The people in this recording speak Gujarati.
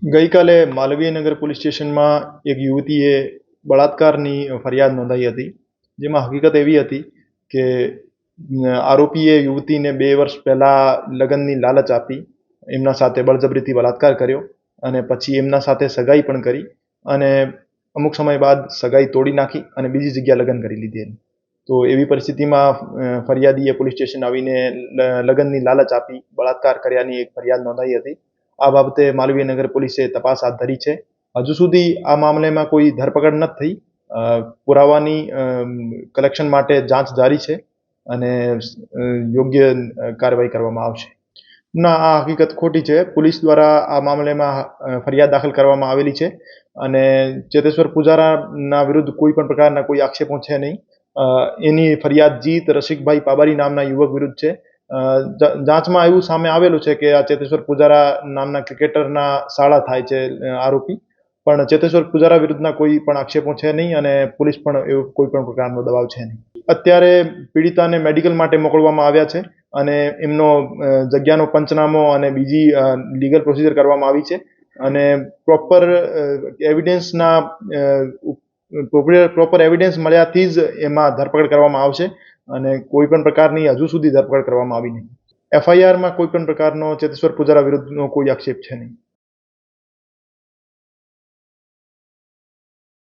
ગઈકાલે માલવીયનગર પોલીસ સ્ટેશનમાં એક યુવતીએ બળાત્કારની ફરિયાદ નોંધાઈ હતી, જેમાં હકીકત એવી હતી કે આરોપીએ યુવતીને 2 વર્ષ પહેલા લગ્નની લાલચ આપી, એમના સાથે બળજબરીથી બળાત્કાર કર્યો અને પછી એમના સાથે સગાઈ પણ કરી અને અમુક સમય બાદ સગાઈ તોડી નાખી અને બીજી જગ્યા લગ્ન કરી લીધી. તો એવી પરિસ્થિતિમાં ફરિયાદીએ પોલીસ સ્ટેશન આવીને લગ્નની લાલચ આપી બળાત્કાર કર્યાની એક ફરિયાદ નોંધાઈ હતી. આ બાબતે માલવીયનગર પોલીસે તપાસ હાથ ધરી છે. હજુ સુધી આ મામલેમાં કોઈ ધરપકડ નથી થઈ. પુરાવાની કલેક્શન માટે જાંચ જારી છે અને યોગ્ય કાર્યવાહી કરવામાં આવશે. ના, આ હકીકત ખોટી છે. પોલીસ દ્વારા આ મામલેમાં ફરિયાદ દાખલ કરવામાં આવેલી છે અને ચેતેશ્વર પૂજારાના વિરુદ્ધ કોઈ પણ પ્રકારના કોઈ આક્ષેપો છે નહીં. એની ફરિયાદ જીત રસિકભાઈ પાબારી નામના યુવક વિરુદ્ધ છે. જાંચમાં એવું સામે આવેલું છે કે આ ચેતેશ્વર પૂજારા નામના ક્રિકેટરના શાળા થાય છે આરોપી, પણ ચેતેશ્વર પૂજારા વિરુદ્ધના કોઈ પણ આક્ષેપો છે નહીં અને પોલીસ પણ એવો કોઈ પણ પ્રકારનો દબાવ છે નહીં. અત્યારે પીડિતાને મેડિકલ માટે મોકલવામાં આવ્યા છે અને એમનો જગ્યાનો પંચનામો અને બીજી લીગલ પ્રોસિજર કરવામાં આવી છે અને પ્રોપર એવિડન્સ મળ્યાથી જ એમાં ધરપકડ કરવામાં આવશે અને કોઈ પણ પ્રકારની હજુ સુધી ધરપકડ કરવામાં આવી નહીં. એફઆઈઆરમાં કોઈ પણ પ્રકારનો ચેતેશ્વર પૂજારા વિરુદ્ધનો કોઈ આક્ષેપ છે નહીં.